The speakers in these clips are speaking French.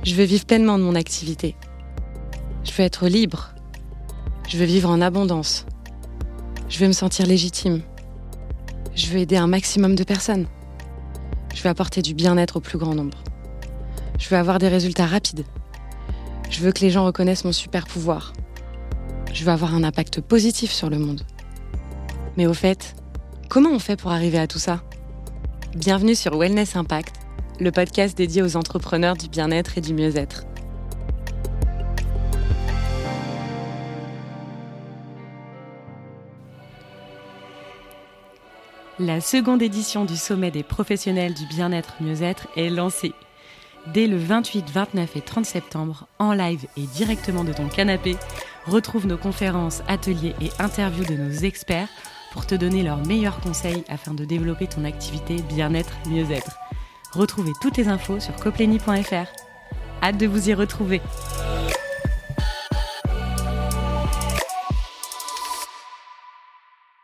Je veux vivre pleinement de mon activité. Je veux être libre. Je veux vivre en abondance. Je veux me sentir légitime. Je veux aider un maximum de personnes. Je veux apporter du bien-être au plus grand nombre. Je veux avoir des résultats rapides. Je veux que les gens reconnaissent mon super pouvoir. Je veux avoir un impact positif sur le monde. Mais au fait, comment on fait pour arriver à tout ça ? Bienvenue sur Wellness Impact, le podcast dédié aux entrepreneurs du bien-être et du mieux-être. La seconde édition du Sommet des professionnels du bien-être mieux-être est lancée. Dès le 28, 29 et 30 septembre, en live et directement de ton canapé, retrouve nos conférences, ateliers et interviews de nos experts pour te donner leurs meilleurs conseils afin de développer ton activité bien-être mieux-être. Retrouvez toutes les infos sur copleny.fr. Hâte de vous y retrouver.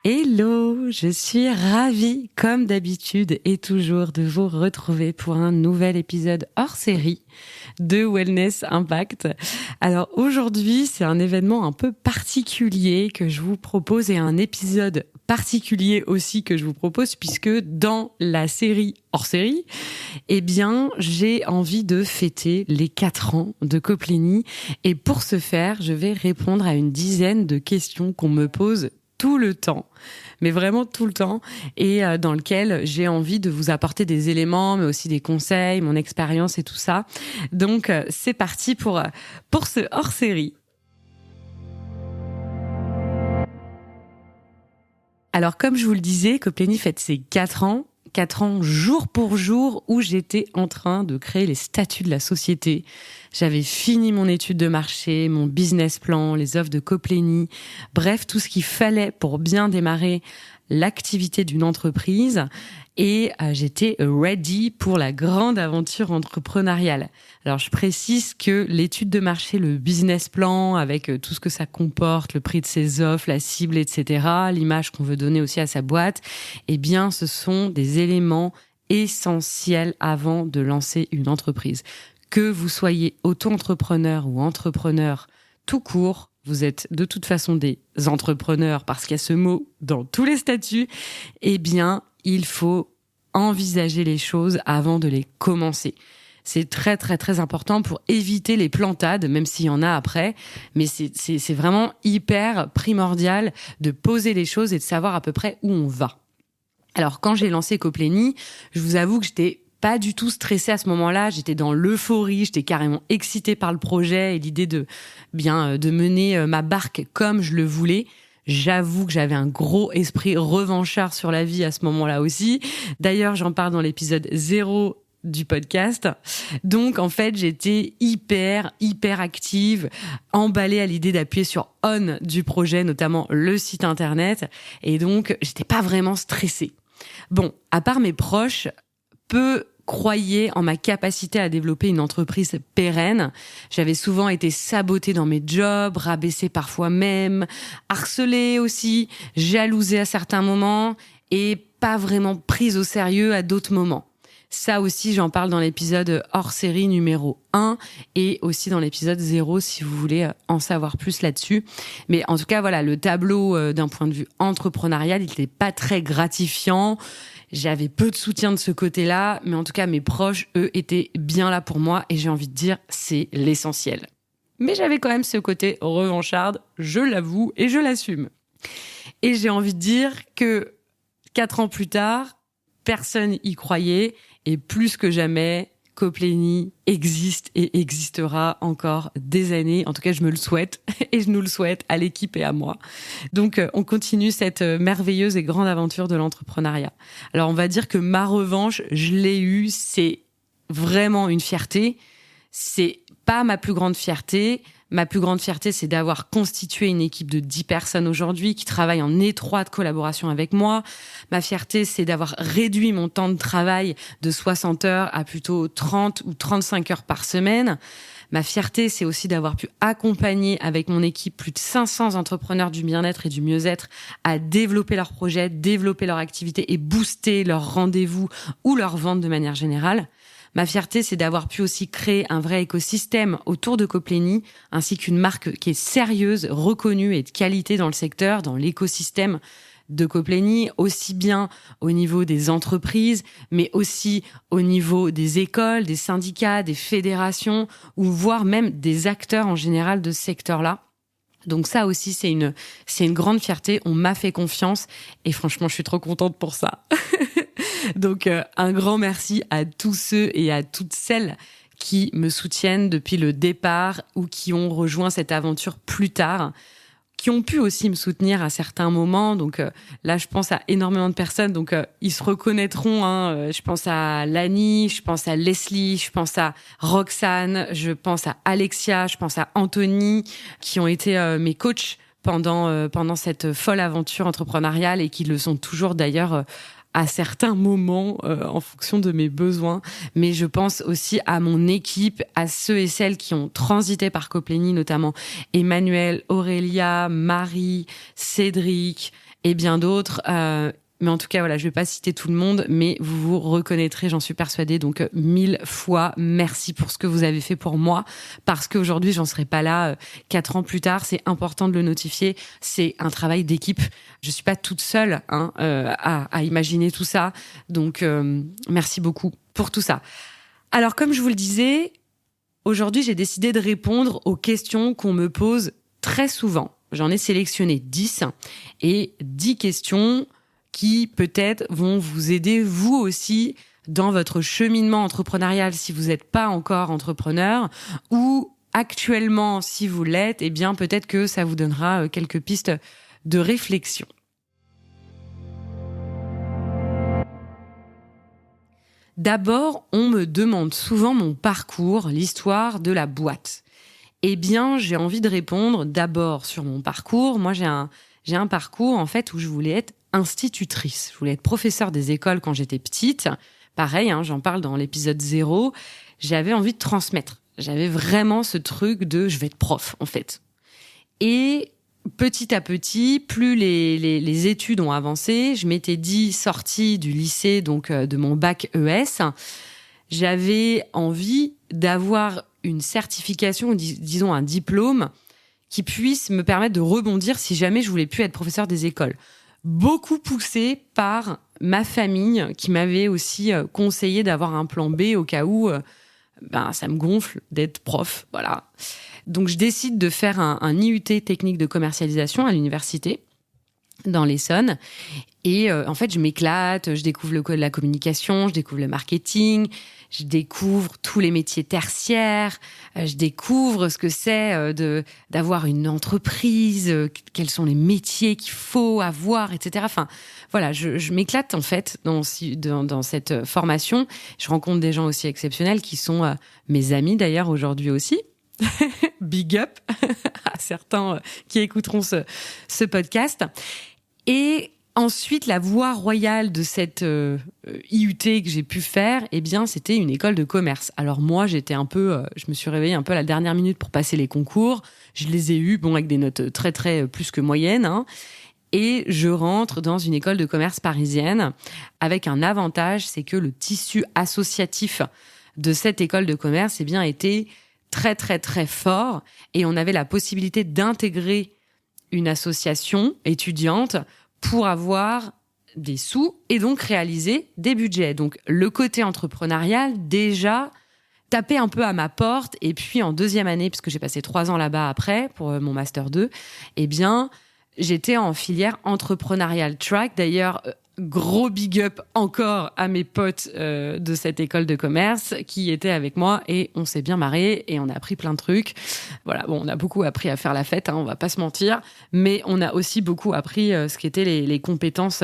Hello, je suis ravie, comme d'habitude et toujours, de vous retrouver pour un nouvel épisode hors série de Wellness Impact. Alors aujourd'hui, c'est un événement un peu particulier que je vous propose et un épisode particulier aussi que je vous propose puisque dans la série hors série, eh bien, j'ai envie de fêter les 4 ans de Copleny et pour ce faire, je vais répondre à une dizaine de questions qu'on me pose tout le temps, mais vraiment tout le temps, et dans lequel j'ai envie de vous apporter des éléments, mais aussi des conseils, mon expérience et tout ça. Donc, c'est parti pour ce hors-série. Alors, comme je vous le disais, Copleny fête ses 4 ans. 4 ans jour pour jour où j'étais en train de créer les statuts de la société. J'avais fini mon étude de marché, mon business plan, les offres de Copleny, bref, tout ce qu'il fallait pour bien démarrer l'activité d'une entreprise et j'étais ready pour la grande aventure entrepreneuriale. Alors je précise que l'étude de marché, le business plan avec tout ce que ça comporte, le prix de ses offres, la cible, etc., l'image qu'on veut donner aussi à sa boîte, eh bien ce sont des éléments essentiels avant de lancer une entreprise. Que vous soyez auto-entrepreneur ou entrepreneur tout court, vous êtes de toute façon des entrepreneurs parce qu'il y a ce mot dans tous les statuts, eh bien, il faut envisager les choses avant de les commencer. C'est très, très, très important pour éviter les plantades, même s'il y en a après. Mais c'est vraiment hyper primordial de poser les choses et de savoir à peu près où on va. Alors, quand j'ai lancé Copleny, je vous avoue que j'étais pas du tout stressée à ce moment-là, j'étais dans l'euphorie, j'étais carrément excitée par le projet et l'idée de mener ma barque comme je le voulais. J'avoue que j'avais un gros esprit revanchard sur la vie à ce moment-là aussi. D'ailleurs, j'en parle dans l'épisode 0 du podcast. Donc, en fait, j'étais hyper active, emballée à l'idée d'appuyer sur on du projet, notamment le site internet. Et donc, j'étais pas vraiment stressée. Bon, à part mes proches, peu croyaient en ma capacité à développer une entreprise pérenne. J'avais souvent été sabotée dans mes jobs, rabaissée parfois même, harcelée aussi, jalousée à certains moments et pas vraiment prise au sérieux à d'autres moments. Ça aussi, j'en parle dans l'épisode hors série numéro 1 et aussi dans l'épisode 0 si vous voulez en savoir plus là-dessus. Mais en tout cas, voilà, le tableau d'un point de vue entrepreneurial, il n'était pas très gratifiant. J'avais peu de soutien de ce côté-là, mais en tout cas, mes proches, eux, étaient bien là pour moi et j'ai envie de dire, c'est l'essentiel. Mais j'avais quand même ce côté revancharde, je l'avoue et je l'assume. Et j'ai envie de dire que 4 ans plus tard, personne y croyait et plus que jamais, Copleny existe et existera encore des années. En tout cas, je me le souhaite et je nous le souhaite à l'équipe et à moi. Donc, on continue cette merveilleuse et grande aventure de l'entrepreneuriat. Alors, on va dire que ma revanche, je l'ai eue. C'est vraiment une fierté. C'est pas ma plus grande fierté. Ma plus grande fierté, c'est d'avoir constitué une équipe de 10 personnes aujourd'hui qui travaillent en étroite collaboration avec moi. Ma fierté, c'est d'avoir réduit mon temps de travail de 60 heures à plutôt 30 ou 35 heures par semaine. Ma fierté, c'est aussi d'avoir pu accompagner avec mon équipe plus de 500 entrepreneurs du bien-être et du mieux-être à développer leurs projets, développer leur activité et booster leurs rendez-vous ou leurs ventes de manière générale. Ma fierté, c'est d'avoir pu aussi créer un vrai écosystème autour de Coplénie, ainsi qu'une marque qui est sérieuse, reconnue et de qualité dans le secteur, dans l'écosystème de Coplénie, aussi bien au niveau des entreprises, mais aussi au niveau des écoles, des syndicats, des fédérations, ou voire même des acteurs en général de ce secteur-là. Donc ça aussi, c'est une grande fierté. On m'a fait confiance et franchement, je suis trop contente pour ça. Donc, un grand merci à tous ceux et à toutes celles qui me soutiennent depuis le départ ou qui ont rejoint cette aventure plus tard, qui ont pu aussi me soutenir à certains moments. Donc là, je pense à énormément de personnes. Donc, ils se reconnaîtront. Je pense à Lani, je pense à Leslie, je pense à Roxane, je pense à Alexia, je pense à Anthony, qui ont été mes coachs pendant cette folle aventure entrepreneuriale et qui le sont toujours d'ailleurs à certains moments en fonction de mes besoins. Mais je pense aussi à mon équipe, à ceux et celles qui ont transité par Coplénie, notamment Emmanuel, Aurélia, Marie, Cédric et bien d'autres. Mais en tout cas, voilà, je vais pas citer tout le monde, mais vous vous reconnaîtrez, j'en suis persuadée. Donc, 1000 fois merci pour ce que vous avez fait pour moi, parce qu'aujourd'hui, j'en serais pas là 4 ans plus tard. C'est important de le notifier. C'est un travail d'équipe. Je suis pas toute seule à imaginer tout ça. Donc, merci beaucoup pour tout ça. Alors, comme je vous le disais, aujourd'hui, j'ai décidé de répondre aux questions qu'on me pose très souvent. J'en ai sélectionné 10 et 10 questions qui peut-être vont vous aider vous aussi dans votre cheminement entrepreneurial si vous n'êtes pas encore entrepreneur, ou actuellement si vous l'êtes, eh bien peut-être que ça vous donnera quelques pistes de réflexion. D'abord, on me demande souvent mon parcours, l'histoire de la boîte. Eh bien, j'ai envie de répondre d'abord sur mon parcours. Moi, j'ai un parcours en fait où je voulais être institutrice. Je voulais être professeure des écoles quand j'étais petite. Pareil, j'en parle dans l'épisode 0. J'avais envie de transmettre. J'avais vraiment ce truc de je vais être prof, en fait. Et petit à petit, plus les études ont avancé, je m'étais dit, sortie du lycée, donc de mon bac ES, j'avais envie d'avoir une certification, disons un diplôme, qui puisse me permettre de rebondir si jamais je voulais plus être professeur des écoles. Beaucoup poussé par ma famille qui m'avait aussi conseillé d'avoir un plan B au cas où ça me gonfle d'être prof. Voilà. Donc, je décide de faire un IUT technique de commercialisation à l'université dans l'Essonne. Et en fait, je m'éclate, je découvre le code de la communication, je découvre le marketing, je découvre tous les métiers tertiaires, je découvre ce que c'est d'avoir une entreprise, quels sont les métiers qu'il faut avoir, etc. Enfin, voilà, je m'éclate en fait dans cette formation. Je rencontre des gens aussi exceptionnels qui sont mes amis d'ailleurs aujourd'hui aussi. Big up à certains qui écouteront ce podcast. Et ensuite, la voie royale de cette IUT que j'ai pu faire, eh bien, c'était une école de commerce. Alors moi, je me suis réveillée un peu à la dernière minute pour passer les concours. Je les ai eus, avec des notes très, très plus que moyennes. Et je rentre dans une école de commerce parisienne avec un avantage, c'est que le tissu associatif de cette école de commerce, était très, très, très fort. Et on avait la possibilité d'intégrer une association étudiante pour avoir des sous et donc réaliser des budgets. Donc, le côté entrepreneurial, déjà, tapait un peu à ma porte. Et puis, en deuxième année, puisque j'ai passé 3 ans là-bas après, pour mon Master 2, j'étais en filière entrepreneurial track. D'ailleurs, gros big up encore à mes potes de cette école de commerce qui étaient avec moi et on s'est bien marré et on a appris plein de trucs. Voilà, on a beaucoup appris à faire la fête, on va pas se mentir, mais on a aussi beaucoup appris ce qu'étaient les compétences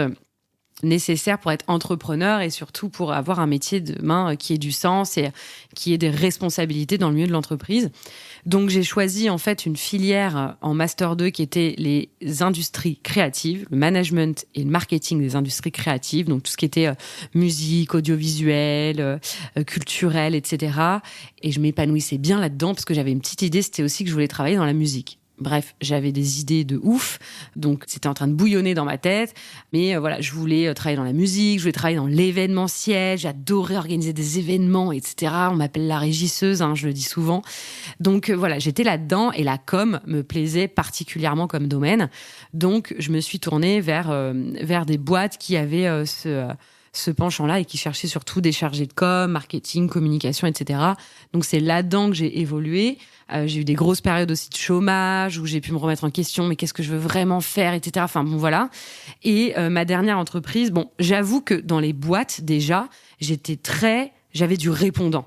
nécessaires pour être entrepreneur et surtout pour avoir un métier demain qui ait du sens et qui ait des responsabilités dans le milieu de l'entreprise. Donc, j'ai choisi en fait une filière en Master 2 qui était les industries créatives, le management et le marketing des industries créatives, donc tout ce qui était musique, audiovisuel, culturel, etc. Et je m'épanouissais bien là-dedans parce que j'avais une petite idée, c'était aussi que je voulais travailler dans la musique. Bref, j'avais des idées de ouf, donc c'était en train de bouillonner dans ma tête. Mais voilà, je voulais travailler dans la musique, je voulais travailler dans l'événementiel, j'adorais organiser des événements, etc. On m'appelle la régisseuse, je le dis souvent. Donc voilà, j'étais là-dedans et la com me plaisait particulièrement comme domaine. Donc je me suis tournée vers des boîtes qui avaient ce penchant-là et qui cherchaient surtout des chargés de com, marketing, communication, etc. Donc c'est là-dedans que j'ai évolué. J'ai eu des grosses périodes aussi de chômage où j'ai pu me remettre en question, mais qu'est-ce que je veux vraiment faire, etc. Enfin bon, voilà. Et ma dernière entreprise, bon, j'avoue que dans les boîtes, déjà, j'avais du répondant.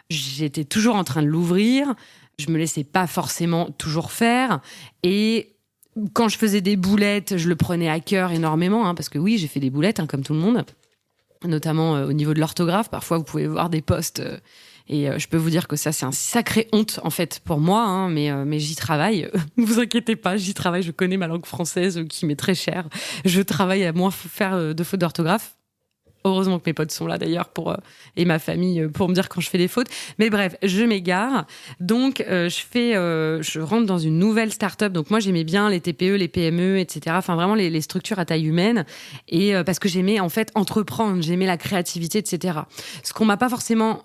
J'étais toujours en train de l'ouvrir, je me laissais pas forcément toujours faire. Et quand je faisais des boulettes, je le prenais à cœur énormément, parce que oui, j'ai fait des boulettes, comme tout le monde, notamment au niveau de l'orthographe. Parfois, vous pouvez voir des posts... Et je peux vous dire que ça, c'est un sacré honte, en fait, pour moi, mais j'y travaille. Ne vous inquiétez pas, j'y travaille. Je connais ma langue française qui m'est très chère. Je travaille à moins faire de fautes d'orthographe. Heureusement que mes potes sont là, d'ailleurs, et ma famille, pour me dire quand je fais des fautes. Mais bref, je m'égare. Donc, je rentre dans une nouvelle start-up. Donc, moi, j'aimais bien les TPE, les PME, etc. Enfin, vraiment, les structures à taille humaine. Et parce que j'aimais, en fait, entreprendre. J'aimais la créativité, etc. Ce qu'on m'a pas forcément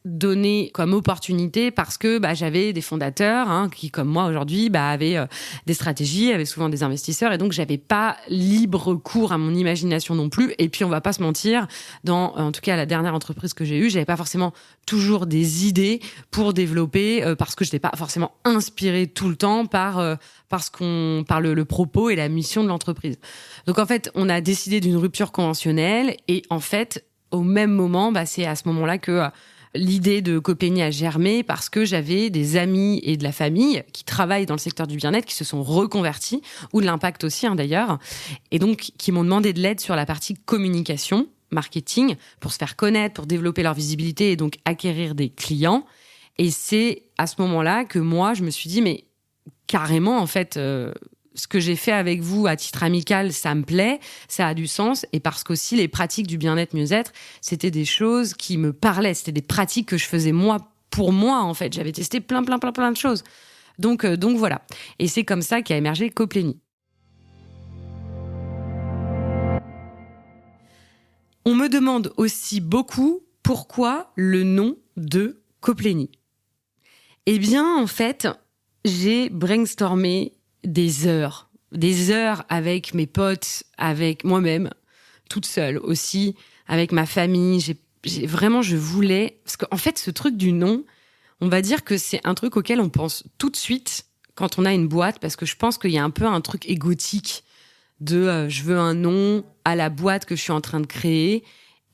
donné comme opportunité parce que j'avais des fondateurs qui, comme moi aujourd'hui, avaient des stratégies, avaient souvent des investisseurs, et donc j'avais pas libre cours à mon imagination non plus. Et puis on va pas se mentir, en tout cas la dernière entreprise que j'ai eue, j'avais pas forcément toujours des idées pour développer parce que je n'étais pas forcément inspirée tout le temps par le propos et la mission de l'entreprise. Donc en fait, on a décidé d'une rupture conventionnelle et en fait, au même moment, c'est à ce moment-là que l'idée de Copénie a germé parce que j'avais des amis et de la famille qui travaillent dans le secteur du bien-être, qui se sont reconvertis, ou de l'impact aussi d'ailleurs, et donc qui m'ont demandé de l'aide sur la partie communication, marketing, pour se faire connaître, pour développer leur visibilité et donc acquérir des clients. Et c'est à ce moment-là que moi, je me suis dit, mais carrément, en fait... ce que j'ai fait avec vous à titre amical, ça me plaît, ça a du sens, et parce qu'aussi les pratiques du bien-être, mieux-être, c'était des choses qui me parlaient, c'était des pratiques que je faisais moi, pour moi, en fait. J'avais testé plein de choses. Donc voilà. Et c'est comme ça qu'a émergé Coplénie. On me demande aussi beaucoup pourquoi le nom de Coplénie. Eh bien, en fait, j'ai brainstormé des heures avec mes potes, avec moi-même, toute seule aussi, avec ma famille. Je voulais... Parce qu'en fait, ce truc du nom, on va dire que c'est un truc auquel on pense tout de suite quand on a une boîte, parce que je pense qu'il y a un peu un truc égotique de je veux un nom à la boîte que je suis en train de créer,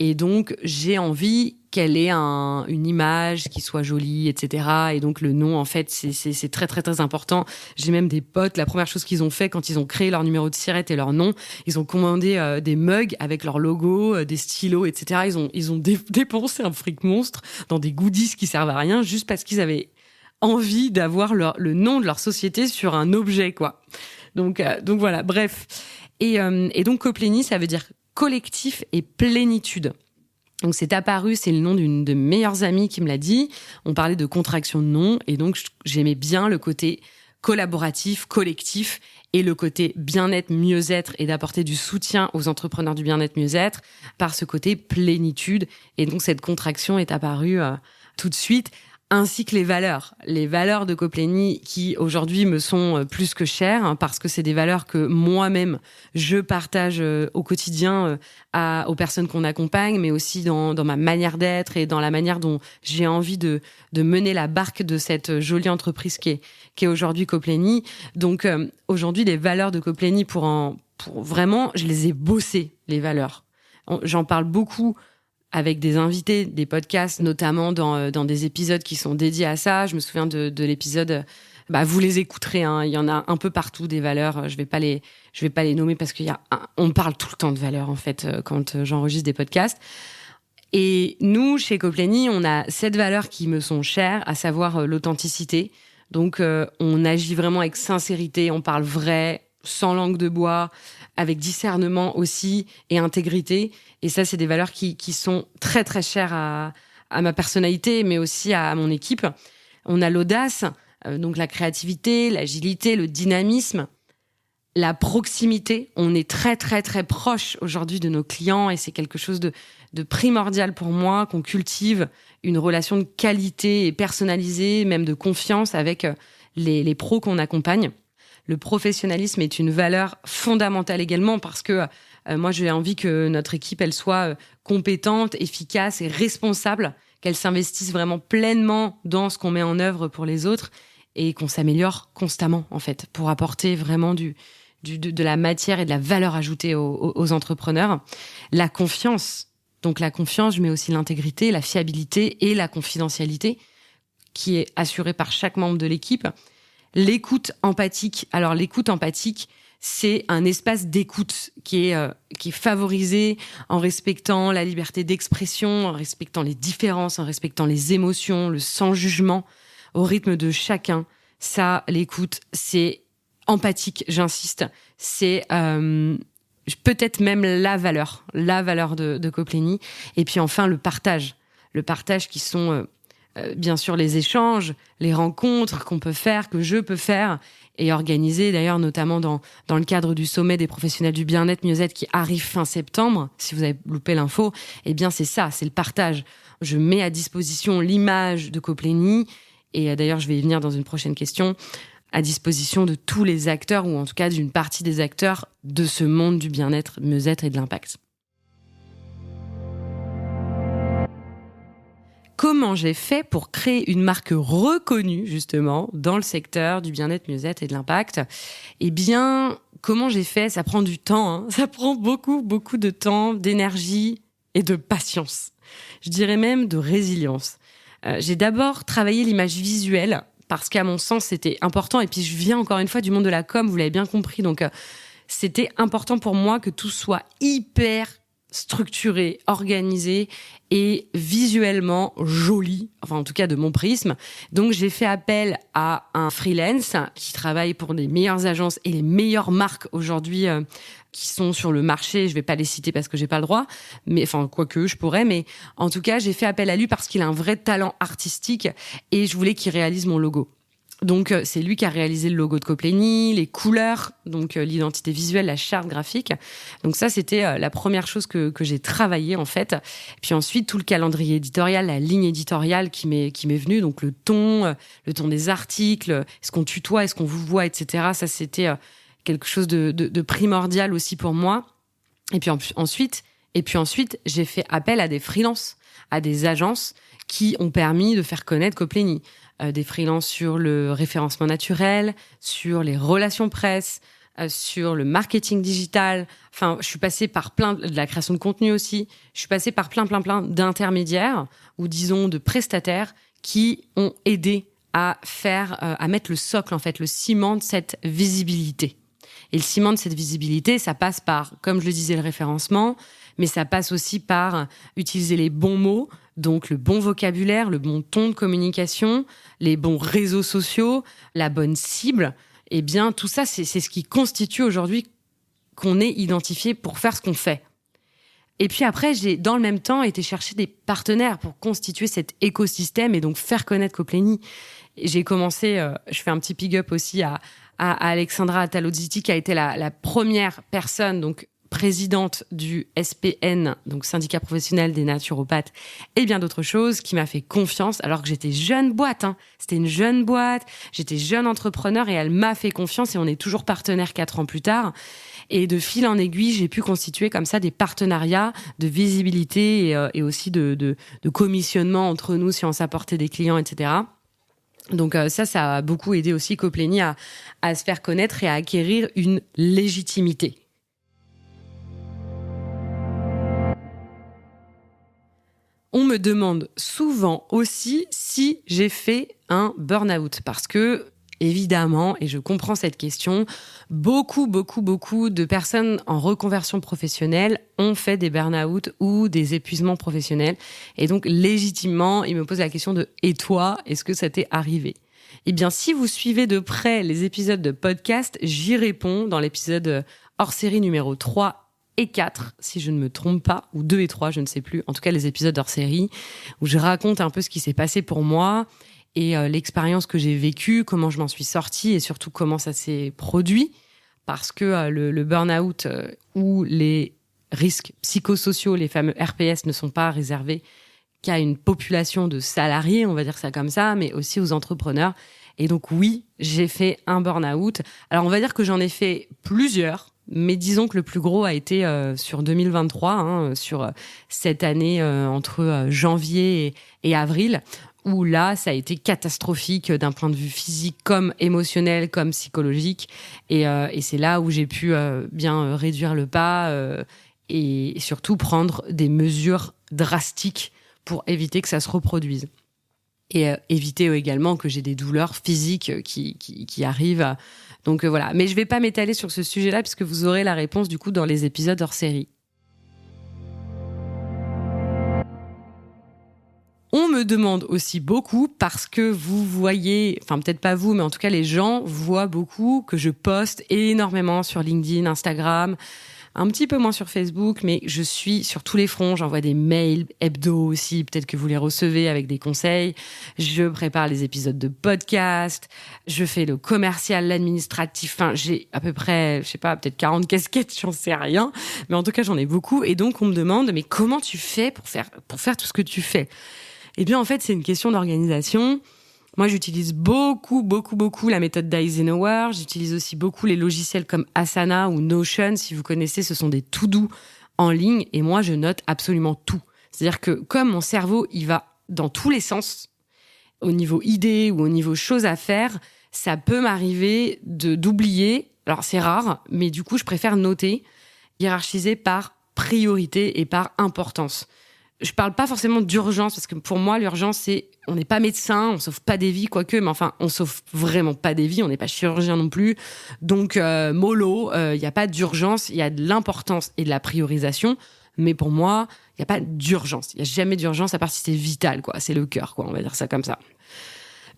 et donc j'ai envie qu'elle ait une image qui soit jolie, etc. Et donc le nom, en fait, c'est très très très important. J'ai même des potes, la première chose qu'ils ont fait quand ils ont créé leur numéro de sirette et leur nom, ils ont commandé des mugs avec leur logo, des stylos, etc. Ils ont dépensé un fric monstre dans des goodies qui servent à rien, juste parce qu'ils avaient envie d'avoir le nom de leur société sur un objet, quoi. Donc voilà, bref. Et donc Coplénie, ça veut dire collectif et plénitude. Donc c'est apparu, c'est le nom d'une de mes meilleures amies qui me l'a dit. On parlait de contraction de nom, et donc j'aimais bien le côté collaboratif, collectif, et le côté bien-être, mieux-être, et d'apporter du soutien aux entrepreneurs du bien-être, mieux-être, par ce côté plénitude. Et donc cette contraction est apparue tout de suite, ainsi que les valeurs de Coplénie qui aujourd'hui me sont plus que chères, parce que c'est des valeurs que moi-même je partage au quotidien aux personnes qu'on accompagne, mais aussi dans ma manière d'être et dans la manière dont j'ai envie de mener la barque de cette jolie entreprise qui est aujourd'hui Coplénie. Donc aujourd'hui, les valeurs de Coplénie, pour vraiment, je les ai bossées, les valeurs. J'en parle beaucoup avec des invités, des podcasts, notamment dans des épisodes qui sont dédiés à ça. Je me souviens de l'épisode, vous les écouterez, il y en a un peu partout des valeurs. Je vais pas les nommer parce on parle tout le temps de valeurs, en fait, quand j'enregistre des podcasts. Et nous, chez Coplénie, on a 7 valeurs qui me sont chères, à savoir l'authenticité. Donc, on agit vraiment avec sincérité, on parle vrai, sans langue de bois, avec discernement aussi et intégrité. Et ça, c'est des valeurs qui sont très, très chères à ma personnalité, mais aussi à mon équipe. On a l'audace. Donc la créativité, l'agilité, le dynamisme, la proximité. On est très, très, très proche aujourd'hui de nos clients et c'est quelque chose de primordial pour moi, qu'on cultive une relation de qualité et personnalisée, même de confiance avec les pros qu'on accompagne. Le professionnalisme est une valeur fondamentale également parce que moi, j'ai envie que notre équipe, elle soit compétente, efficace et responsable, qu'elle s'investisse vraiment pleinement dans ce qu'on met en œuvre pour les autres et qu'on s'améliore constamment, en fait, pour apporter vraiment de la matière et de la valeur ajoutée aux entrepreneurs. La confiance. Donc la confiance, je mets aussi l'intégrité, la fiabilité et la confidentialité qui est assurée par chaque membre de l'équipe. L'écoute empathique. Alors l'écoute empathique, c'est un espace d'écoute qui est favorisé en respectant la liberté d'expression, en respectant les différences, en respectant les émotions, le sans-jugement, au rythme de chacun. Ça, l'écoute, c'est empathique, j'insiste. C'est peut-être même la valeur de Coplenny. Et puis enfin, le partage. Le partage qui sont bien sûr les échanges, les rencontres qu'on peut faire, que je peux faire et organiser d'ailleurs notamment dans le cadre du sommet des professionnels du bien-être mieux-être qui arrive fin septembre. Si vous avez loupé l'info, eh bien c'est ça, c'est le partage. Je mets à disposition l'image de Coplenny et d'ailleurs je vais y venir dans une prochaine question, à disposition de tous les acteurs ou en tout cas d'une partie des acteurs de ce monde du bien-être, mieux-être et de l'impact. Comment j'ai fait pour créer une marque reconnue, justement, dans le secteur du bien-être, mieux-être et de l'impact ? Eh bien, comment j'ai fait ? Ça prend du temps, hein. Ça prend beaucoup, beaucoup de temps, d'énergie et de patience. Je dirais même de résilience. J'ai d'abord travaillé l'image visuelle parce qu'à mon sens, c'était important. Et puis, je viens encore une fois du monde de la com, vous l'avez bien compris. Donc, c'était important pour moi que tout soit hyper structuré, organisé et visuellement joli, enfin en tout cas de mon prisme. Donc j'ai fait appel à un freelance qui travaille pour les meilleures agences et les meilleures marques aujourd'hui qui sont sur le marché. Je vais pas les citer parce que j'ai pas le droit, mais enfin quoique je pourrais, mais en tout cas j'ai fait appel à lui parce qu'il a un vrai talent artistique et je voulais qu'il réalise mon logo. Donc, c'est lui qui a réalisé le logo de Coplenny, les couleurs, donc l'identité visuelle, la charte graphique. Donc ça, c'était la première chose que j'ai travaillé, en fait. Puis ensuite, tout le calendrier éditorial, la ligne éditoriale qui m'est venue, donc le ton des articles, est-ce qu'on tutoie, est-ce qu'on vous voit, etc. Ça, c'était quelque chose de primordial aussi pour moi. Et puis ensuite, j'ai fait appel à des freelances, à des agences qui ont permis de faire connaître Coplenny. Des freelances sur le référencement naturel, sur les relations presse, sur le marketing digital. Enfin, je suis passée par de la création de contenu aussi. Je suis passée par plein d'intermédiaires ou disons de prestataires qui ont aidé à mettre le socle, en fait, le ciment de cette visibilité. Et le ciment de cette visibilité, ça passe par, comme je le disais, le référencement, mais ça passe aussi par utiliser les bons mots, donc le bon vocabulaire, le bon ton de communication, les bons réseaux sociaux, la bonne cible. Eh bien, tout ça, c'est ce qui constitue aujourd'hui qu'on est identifié pour faire ce qu'on fait. Et puis après, j'ai, dans le même temps, été chercher des partenaires pour constituer cet écosystème et donc faire connaître Coplenny. J'ai commencé, je fais un petit big up aussi à Alexandra Atalodziti, qui a été la première personne, donc présidente du SPN, donc syndicat professionnel des naturopathes, et bien d'autres choses, qui m'a fait confiance alors que j'étais jeune boîte. C'était une jeune boîte, j'étais jeune entrepreneur et elle m'a fait confiance et on est toujours partenaires 4 ans plus tard. Et de fil en aiguille, j'ai pu constituer comme ça des partenariats de visibilité et aussi de commissionnement entre nous si on s'apportait des clients, etc. Donc ça a beaucoup aidé aussi Coplenny à se faire connaître et à acquérir une légitimité. On me demande souvent aussi si j'ai fait un burn-out parce que, évidemment, et je comprends cette question, beaucoup de personnes en reconversion professionnelle ont fait des burn-out ou des épuisements professionnels. Et donc, légitimement, ils me posent la question de « Et toi, est-ce que ça t'est arrivé ?» Eh bien, si vous suivez de près les épisodes de podcast, j'y réponds dans l'épisode hors-série numéro 3 et 4, si je ne me trompe pas, ou 2 et 3, je ne sais plus, en tout cas les épisodes hors série, où je raconte un peu ce qui s'est passé pour moi et l'expérience que j'ai vécue, comment je m'en suis sortie et surtout comment ça s'est produit. Parce que le burn-out ou les risques psychosociaux, les fameux RPS, ne sont pas réservés qu'à une population de salariés, on va dire ça comme ça, mais aussi aux entrepreneurs. Et donc oui, j'ai fait un burn-out. Alors on va dire que j'en ai fait plusieurs, mais disons que le plus gros a été sur 2023, sur cette année entre janvier et avril, où là, ça a été catastrophique d'un point de vue physique, comme émotionnel, comme psychologique. Et c'est là où j'ai pu bien réduire le pas et surtout prendre des mesures drastiques pour éviter que ça se reproduise. Et éviter également que j'ai des douleurs physiques qui arrivent. Donc voilà. Mais je vais pas m'étaler sur ce sujet-là, puisque vous aurez la réponse du coup dans les épisodes hors série. On me demande aussi beaucoup parce que vous voyez, enfin peut-être pas vous, mais en tout cas les gens voient beaucoup que je poste énormément sur LinkedIn, Instagram, un petit peu moins sur Facebook, mais je suis sur tous les fronts. J'envoie des mails hebdo aussi, peut-être que vous les recevez avec des conseils. Je prépare les épisodes de podcast, je fais le commercial, l'administratif. Enfin, j'ai à peu près, je sais pas, peut-être 40 casquettes, j'en sais rien. Mais en tout cas, j'en ai beaucoup. Et donc, on me demande, mais comment tu fais pour faire tout ce que tu fais ? Eh bien, en fait, c'est une question d'organisation. Moi, j'utilise beaucoup la méthode d'Eisenhower. J'utilise aussi beaucoup les logiciels comme Asana ou Notion. Si vous connaissez, ce sont des to-do en ligne. Et moi, je note absolument tout. C'est-à-dire que comme mon cerveau, il va dans tous les sens, au niveau idées ou au niveau choses à faire, ça peut m'arriver d'oublier. Alors, c'est rare, mais du coup, je préfère noter, hiérarchiser par priorité et par importance. Je parle pas forcément d'urgence, parce que pour moi, l'urgence, c'est, on n'est pas médecin, on sauve pas des vies, quoique, mais enfin, on sauve vraiment pas des vies, on n'est pas chirurgien non plus. Donc, mollo, il y a pas d'urgence, il y a de l'importance et de la priorisation. Mais pour moi, il y a pas d'urgence. Il y a jamais d'urgence, à part si c'est vital, quoi. C'est le cœur, quoi. On va dire ça comme ça.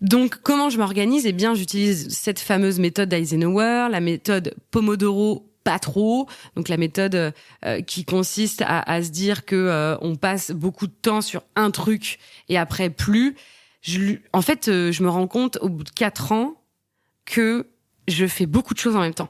Donc, comment je m'organise ? Eh bien, j'utilise cette fameuse méthode d'Eisenhower, la méthode Pomodoro, pas trop. Donc la méthode qui consiste à se dire que on passe beaucoup de temps sur un truc et après plus. En fait, je me rends compte au bout de 4 ans que je fais beaucoup de choses en même temps.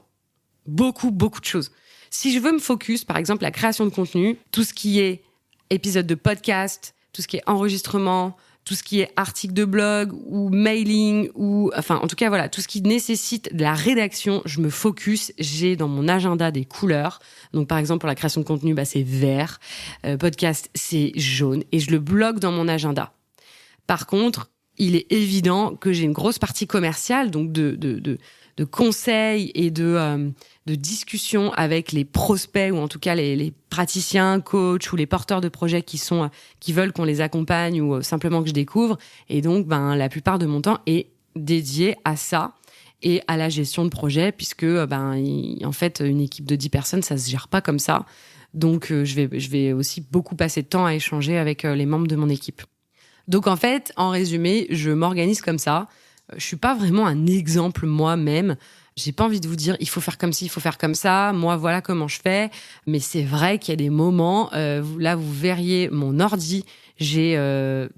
Beaucoup de choses. Si je veux me focus, par exemple, la création de contenu, tout ce qui est épisode de podcast, tout ce qui est enregistrement, tout ce qui est article de blog ou mailing ou enfin en tout cas voilà, tout ce qui nécessite de la rédaction, je me focus, j'ai dans mon agenda des couleurs. Donc par exemple pour la création de contenu, c'est vert, podcast c'est jaune et je le bloque dans mon agenda. Par contre, il est évident que j'ai une grosse partie commerciale, donc de conseils et de discussions avec les prospects ou en tout cas les praticiens, coachs ou les porteurs de projets qui veulent qu'on les accompagne ou simplement que je découvre. Et donc, la plupart de mon temps est dédié à ça et à la gestion de projet puisque, en fait, une équipe de 10 personnes, ça se gère pas comme ça. Donc, je vais aussi beaucoup passer de temps à échanger avec les membres de mon équipe. Donc, en fait, en résumé, je m'organise comme ça. Je suis pas vraiment un exemple moi-même. J'ai pas envie de vous dire il faut faire comme ci, il faut faire comme ça. Moi, voilà comment je fais. Mais c'est vrai qu'il y a des moments, là, vous verriez mon ordi, j'ai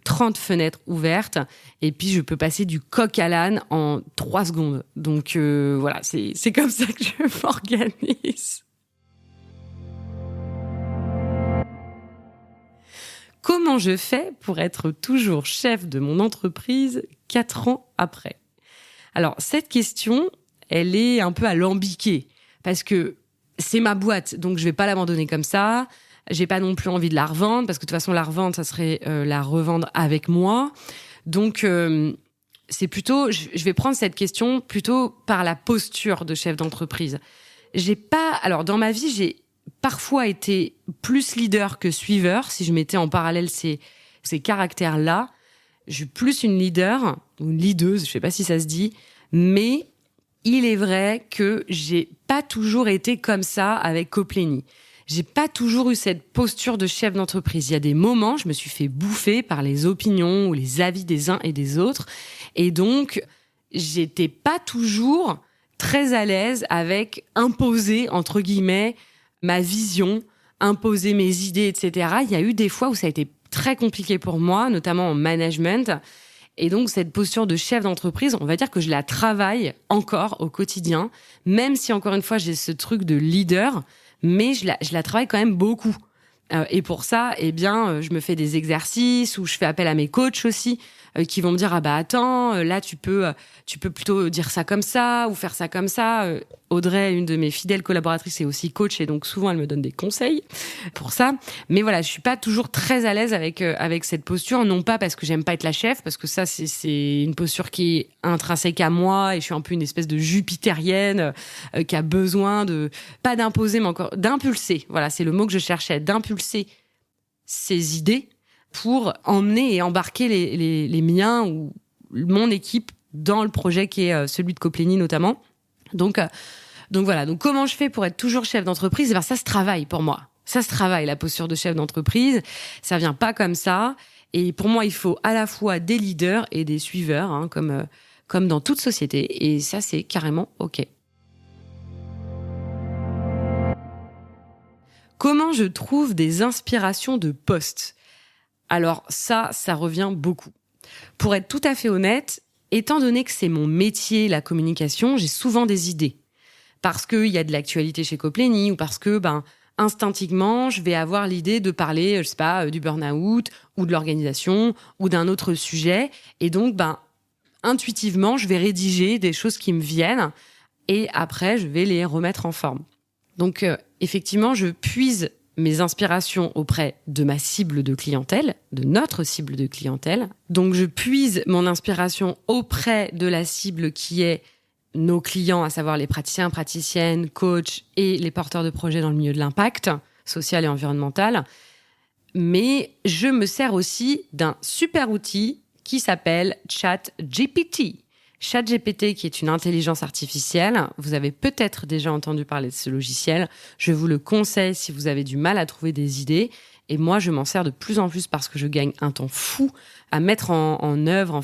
30 fenêtres ouvertes et puis je peux passer du coq à l'âne en 3 secondes. Donc voilà, c'est comme ça que je m'organise. Comment je fais pour être toujours chef de mon entreprise 4 ans après ? Alors, cette question, elle est un peu alambiquée parce que c'est ma boîte, donc je vais pas l'abandonner comme ça. J'ai pas non plus envie de la revendre parce que de toute façon, la revendre, ça serait la revendre avec moi. Donc, c'est plutôt, je vais prendre cette question plutôt par la posture de chef d'entreprise. Alors, dans ma vie, j'ai parfois été plus leader que suiveur, si je mettais en parallèle ces caractères-là. Je suis plus une leader, ou une leaduse, je sais pas si ça se dit, mais il est vrai que j'ai pas toujours été comme ça avec Coplenny. J'ai pas toujours eu cette posture de chef d'entreprise. Il y a des moments, je me suis fait bouffer par les opinions ou les avis des uns et des autres. Et donc, j'étais pas toujours très à l'aise avec imposer, entre guillemets, ma vision, imposer mes idées, etc. Il y a eu des fois où ça a été très compliqué pour moi, notamment en management. Et donc, cette posture de chef d'entreprise, on va dire que je la travaille encore au quotidien, même si, encore une fois, j'ai ce truc de leader, mais je la travaille quand même beaucoup. Et pour ça, je me fais des exercices ou je fais appel à mes coachs aussi, qui vont me dire attends, là tu peux plutôt dire ça comme ça ou faire ça comme ça. Audrey, une de mes fidèles collaboratrices, est aussi coach et donc souvent elle me donne des conseils pour ça. Mais voilà, je suis pas toujours très à l'aise avec cette posture, non pas parce que j'aime pas être la chef, parce que ça c'est une posture qui est intrinsèque à moi et je suis un peu une espèce de jupitérienne qui a besoin de pas d'imposer mais encore d'impulser. Voilà, c'est le mot que je cherchais, d'impulser ses idées pour emmener et embarquer les miens ou mon équipe dans le projet qui est celui de Coplénie notamment. Donc voilà. Donc comment je fais pour être toujours chef d'entreprise ? Ça se travaille pour moi. Ça se travaille, la posture de chef d'entreprise. Ça vient pas comme ça. Et pour moi, il faut à la fois des leaders et des suiveurs, comme dans toute société. Et ça, c'est carrément OK. Comment je trouve des inspirations de poste ? Alors ça revient beaucoup. Pour être tout à fait honnête, étant donné que c'est mon métier, la communication, j'ai souvent des idées. Parce qu'il y a de l'actualité chez Coplénie ou parce que, instinctivement, je vais avoir l'idée de parler, du burn-out ou de l'organisation ou d'un autre sujet. Et donc, intuitivement, je vais rédiger des choses qui me viennent et après, je vais les remettre en forme. Donc, effectivement, je puise mes inspirations auprès de ma cible de clientèle, de notre cible de clientèle. Donc, je puise mon inspiration auprès de la cible qui est nos clients, à savoir les praticiens, praticiennes, coachs et les porteurs de projets dans le milieu de l'impact social et environnemental. Mais je me sers aussi d'un super outil qui s'appelle ChatGPT. ChatGPT, qui est une intelligence artificielle. Vous avez peut-être déjà entendu parler de ce logiciel. Je vous le conseille si vous avez du mal à trouver des idées. Et moi, je m'en sers de plus en plus parce que je gagne un temps fou à mettre en œuvre,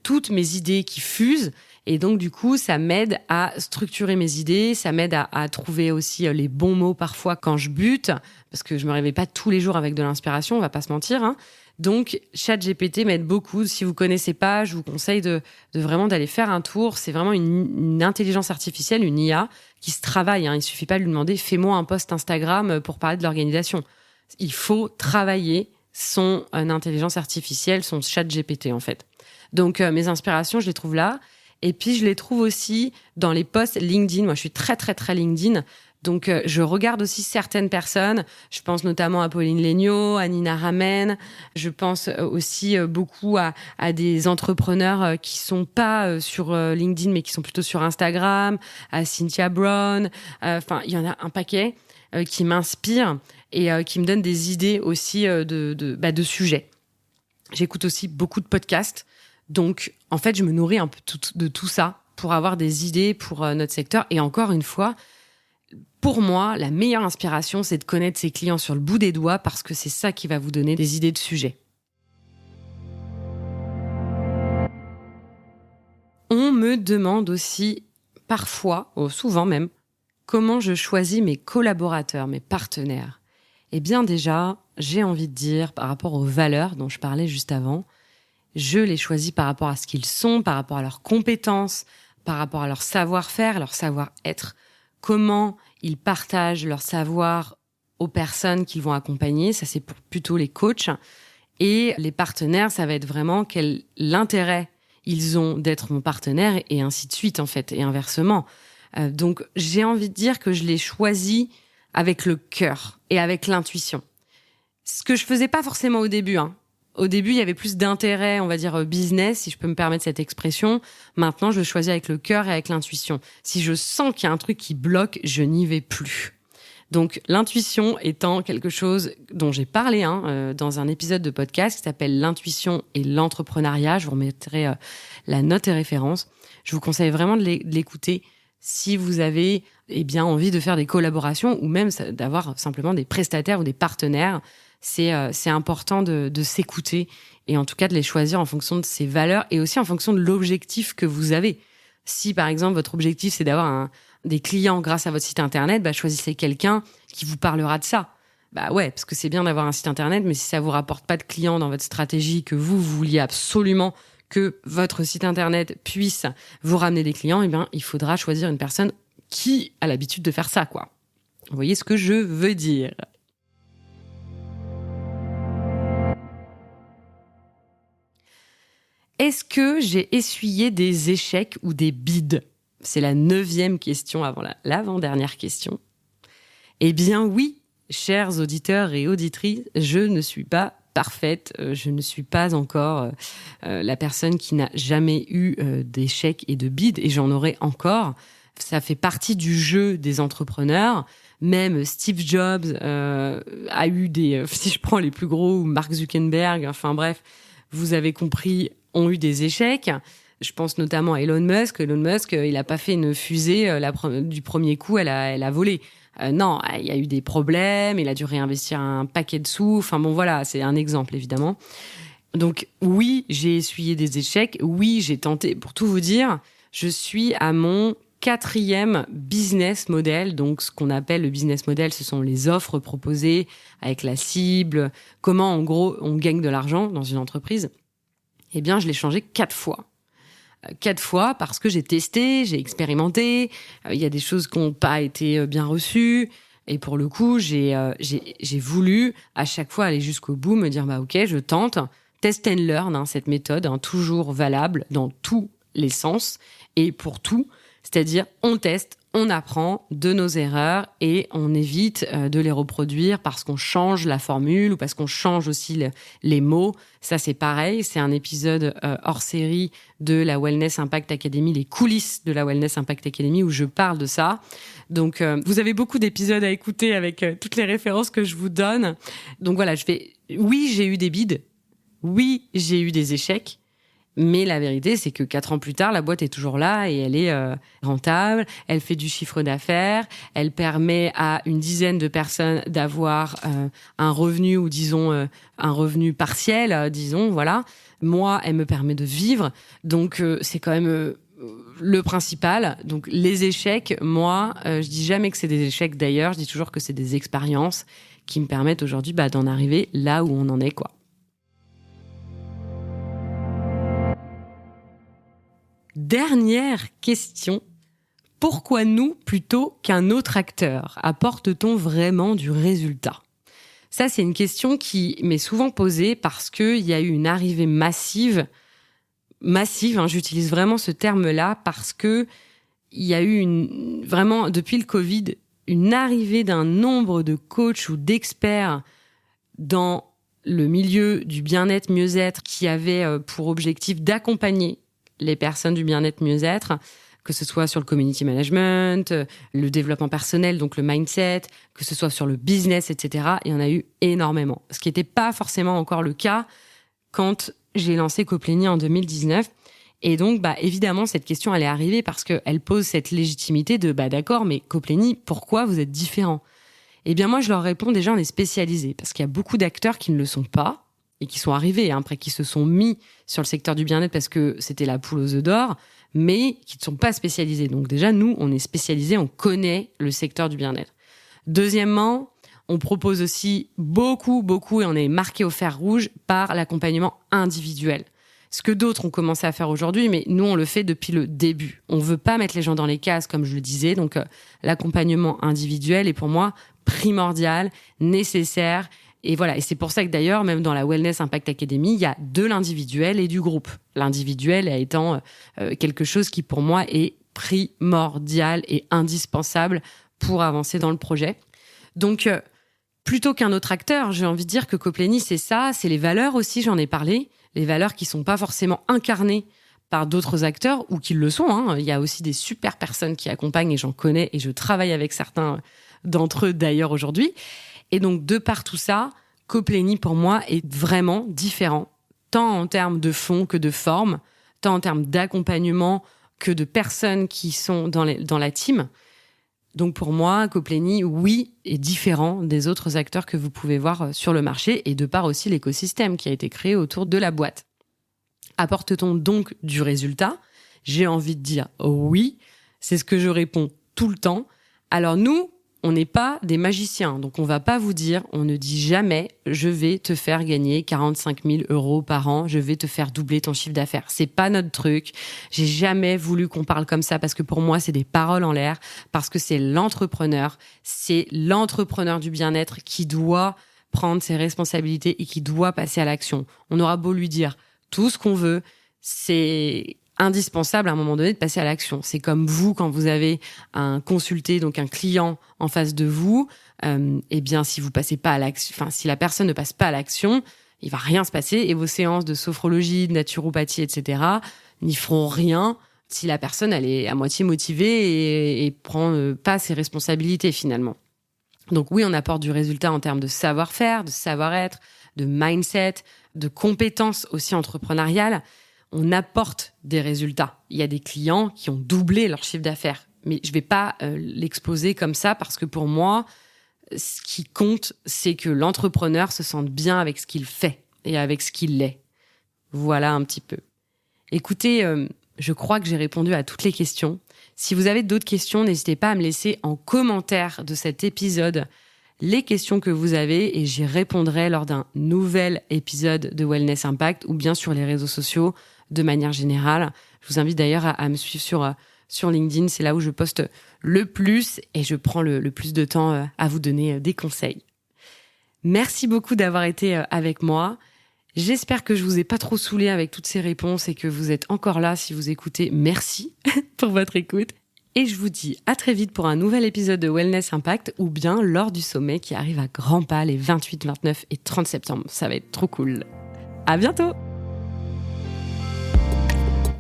toutes mes idées qui fusent. Et donc, du coup, ça m'aide à structurer mes idées. Ça m'aide à trouver aussi les bons mots parfois quand je bute. Parce que je me réveille pas tous les jours avec de l'inspiration, on va pas se mentir, hein. Donc, ChatGPT m'aide beaucoup. Si vous connaissez pas, je vous conseille de vraiment d'aller faire un tour. C'est vraiment une intelligence artificielle, une IA qui se travaille, hein. Il suffit pas de lui demander « fais-moi un post Instagram pour parler de l'organisation ». Il faut travailler son intelligence artificielle, son ChatGPT en fait. Donc, mes inspirations, je les trouve là. Et puis, je les trouve aussi dans les posts LinkedIn. Moi, je suis très, très, très LinkedIn. Donc, je regarde aussi certaines personnes. Je pense notamment à Pauline Léniaud, à Nina Ramen. Je pense aussi beaucoup à des entrepreneurs qui sont pas sur LinkedIn, mais qui sont plutôt sur Instagram, à Cynthia Brown. Il y en a un paquet qui m'inspirent et qui me donnent des idées aussi de sujets. J'écoute aussi beaucoup de podcasts. Donc, en fait, je me nourris un peu de tout ça pour avoir des idées pour notre secteur. Et encore une fois, pour moi, la meilleure inspiration, c'est de connaître ses clients sur le bout des doigts parce que c'est ça qui va vous donner des idées de sujets. On me demande aussi, parfois, souvent même, comment je choisis mes collaborateurs, mes partenaires. Eh bien déjà, j'ai envie de dire, par rapport aux valeurs dont je parlais juste avant, je les choisis par rapport à ce qu'ils sont, par rapport à leurs compétences, par rapport à leur savoir-faire, leur savoir-être, comment ils partagent leur savoir aux personnes qu'ils vont accompagner. Ça, c'est pour plutôt les coachs. Et les partenaires, ça va être vraiment quel l'intérêt ils ont d'être mon partenaire et ainsi de suite, en fait, et inversement. Donc, j'ai envie de dire que je les choisis avec le cœur et avec l'intuition. Ce que je faisais pas forcément au début, hein. Au début, il y avait plus d'intérêt, on va dire business, si je peux me permettre cette expression. Maintenant, je le choisis avec le cœur et avec l'intuition. Si je sens qu'il y a un truc qui bloque, je n'y vais plus. Donc, l'intuition étant quelque chose dont j'ai parlé dans un épisode de podcast qui s'appelle « L'intuition et l'entrepreneuriat ». Je vous remettrai la note et référence. Je vous conseille vraiment de l'écouter si vous avez envie de faire des collaborations ou même d'avoir simplement des prestataires ou des partenaires. C'est important de s'écouter et en tout cas de les choisir en fonction de ses valeurs et aussi en fonction de l'objectif que vous avez. Si par exemple votre objectif c'est d'avoir des clients grâce à votre site internet, choisissez quelqu'un qui vous parlera de ça. Ouais, parce que c'est bien d'avoir un site internet, mais si ça vous rapporte pas de clients dans votre stratégie, que vous vouliez absolument que votre site internet puisse vous ramener des clients, eh bien, il faudra choisir une personne qui a l'habitude de faire ça, quoi. Vous voyez ce que je veux dire? Est-ce que j'ai essuyé des échecs ou des bides? C'est la 9e question avant l'avant-dernière question. Eh bien oui, chers auditeurs et auditrices, je ne suis pas parfaite, je ne suis pas encore la personne qui n'a jamais eu d'échecs et de bides, et j'en aurai encore. Ça fait partie du jeu des entrepreneurs. Même Steve Jobs a eu si je prends les plus gros, ou Mark Zuckerberg, enfin bref, vous avez compris, ont eu des échecs. Je pense notamment à Elon Musk. Elon Musk, il n'a pas fait une fusée du premier coup, elle a volé. Non, il y a eu des problèmes, il a dû réinvestir un paquet de sous. Enfin bon, voilà, c'est un exemple, évidemment. Donc oui, j'ai essuyé des échecs. Oui, j'ai tenté. Pour tout vous dire, je suis à mon 4e business model. Donc ce qu'on appelle le business model, ce sont les offres proposées avec la cible, comment en gros on gagne de l'argent dans une entreprise. Eh bien, je l'ai changé 4 fois. 4 fois parce que j'ai testé, j'ai expérimenté, il y a des choses qui n'ont pas été bien reçues, et pour le coup, j'ai voulu à chaque fois aller jusqu'au bout, me dire bah ok, je tente, test and learn, cette méthode, toujours valable dans tous les sens et pour tout, c'est-à-dire on teste, on apprend de nos erreurs et on évite de les reproduire parce qu'on change la formule ou parce qu'on change aussi les mots. Ça, c'est pareil. C'est un épisode hors série de la Wellness Impact Academy, les coulisses de la Wellness Impact Academy, où je parle de ça. Donc, vous avez beaucoup d'épisodes à écouter avec toutes les références que je vous donne. Donc voilà, oui, j'ai eu des bides. Oui, j'ai eu des échecs. Mais la vérité, c'est que 4 ans plus tard, la boîte est toujours là et elle est rentable, elle fait du chiffre d'affaires, elle permet à une dizaine de personnes d'avoir un revenu ou disons un revenu partiel, disons, voilà. Moi, elle me permet de vivre, donc c'est quand même le principal. Donc les échecs, moi, je dis jamais que c'est des échecs d'ailleurs, je dis toujours que c'est des expériences qui me permettent aujourd'hui d'en arriver là où on en est, quoi. Dernière question. Pourquoi nous plutôt qu'un autre acteur? Apporte-t-on vraiment du résultat? Ça, c'est une question qui m'est souvent posée parce qu'il y a eu une arrivée massive, j'utilise vraiment ce terme-là, parce que il y a eu vraiment, depuis le Covid, une arrivée d'un nombre de coachs ou d'experts dans le milieu du bien-être, mieux-être, qui avait pour objectif d'accompagner les personnes du bien-être, mieux-être, que ce soit sur le community management, le développement personnel, donc le mindset, que ce soit sur le business, etc. Il y en a eu énormément. Ce qui n'était pas forcément encore le cas quand j'ai lancé Coplenny en 2019. Et donc, évidemment, cette question, elle est arrivée parce qu'elle pose cette légitimité de, d'accord, mais Coplenny, pourquoi vous êtes différent? Eh bien, moi, je leur réponds, déjà, on est spécialisé, parce qu'il y a beaucoup d'acteurs qui ne le sont pas, et qui sont arrivés, après qui se sont mis sur le secteur du bien-être parce que c'était la poule aux œufs d'or, mais qui ne sont pas spécialisés. Donc déjà, nous, on est spécialisés, on connaît le secteur du bien-être. Deuxièmement, on propose aussi beaucoup, et on est marqué au fer rouge par l'accompagnement individuel. Ce que d'autres ont commencé à faire aujourd'hui, mais nous, on le fait depuis le début. On ne veut pas mettre les gens dans les cases, comme je le disais. Donc, l'accompagnement individuel est pour moi primordial, nécessaire. Et voilà, et c'est pour ça que d'ailleurs, même dans la Wellness Impact Academy, il y a de l'individuel et du groupe. L'individuel étant quelque chose qui, pour moi, est primordial et indispensable pour avancer dans le projet. Donc, plutôt qu'un autre acteur, j'ai envie de dire que Coplenny, c'est ça, c'est les valeurs aussi, j'en ai parlé, les valeurs qui sont pas forcément incarnées par d'autres acteurs, ou qui le sont. Il y a aussi des super personnes qui accompagnent, et j'en connais, et je travaille avec certains d'entre eux d'ailleurs aujourd'hui. Et donc, de par tout ça, Coplenny, pour moi, est vraiment différent, tant en termes de fond que de forme, tant en termes d'accompagnement que de personnes qui sont dans la team. Donc, pour moi, Coplenny, oui, est différent des autres acteurs que vous pouvez voir sur le marché, et de par aussi l'écosystème qui a été créé autour de la boîte. Apporte-t-on donc du résultat? J'ai envie de dire oui, c'est ce que je réponds tout le temps. Alors nous, on n'est pas des magiciens, donc on va pas vous dire, on ne dit jamais « je vais te faire gagner 45 000 € par an, je vais te faire doubler ton chiffre d'affaires ». C'est pas notre truc. J'ai jamais voulu qu'on parle comme ça parce que pour moi, c'est des paroles en l'air, parce que c'est l'entrepreneur du bien-être qui doit prendre ses responsabilités et qui doit passer à l'action. On aura beau lui dire tout ce qu'on veut, c'est indispensable à un moment donné de passer à l'action. C'est comme vous, quand vous avez un consulté, donc un client en face de vous, eh bien, si vous passez pas à l'action, enfin, si la personne ne passe pas à l'action, il va rien se passer et vos séances de sophrologie, de naturopathie, etc., n'y feront rien si la personne, elle est à moitié motivée et prend pas ses responsabilités finalement. Donc oui, on apporte du résultat en termes de savoir-faire, de savoir-être, de mindset, de compétences aussi entrepreneuriales. On apporte des résultats. Il y a des clients qui ont doublé leur chiffre d'affaires. Mais je vais pas l'exposer comme ça parce que pour moi, ce qui compte, c'est que l'entrepreneur se sente bien avec ce qu'il fait et avec ce qu'il est. Voilà un petit peu. Écoutez, je crois que j'ai répondu à toutes les questions. Si vous avez d'autres questions, n'hésitez pas à me laisser en commentaire de cet épisode les questions que vous avez et j'y répondrai lors d'un nouvel épisode de Wellness Impact ou bien sur les réseaux sociaux de manière générale. Je vous invite d'ailleurs à me suivre sur LinkedIn. C'est là où je poste le plus et je prends le plus de temps à vous donner des conseils. Merci beaucoup d'avoir été avec moi. J'espère que je vous ai pas trop saoulé avec toutes ces réponses et que vous êtes encore là si vous écoutez. Merci pour votre écoute. Et je vous dis à très vite pour un nouvel épisode de Wellness Impact ou bien lors du sommet qui arrive à grands pas les 28, 29 et 30 septembre. Ça va être trop cool. À bientôt!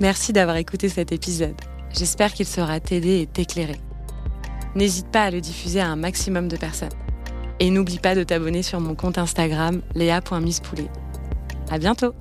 Merci d'avoir écouté cet épisode. J'espère qu'il saura t'aider et t'éclairer. N'hésite pas à le diffuser à un maximum de personnes. Et n'oublie pas de t'abonner sur mon compte Instagram léa.misspoulet. À bientôt!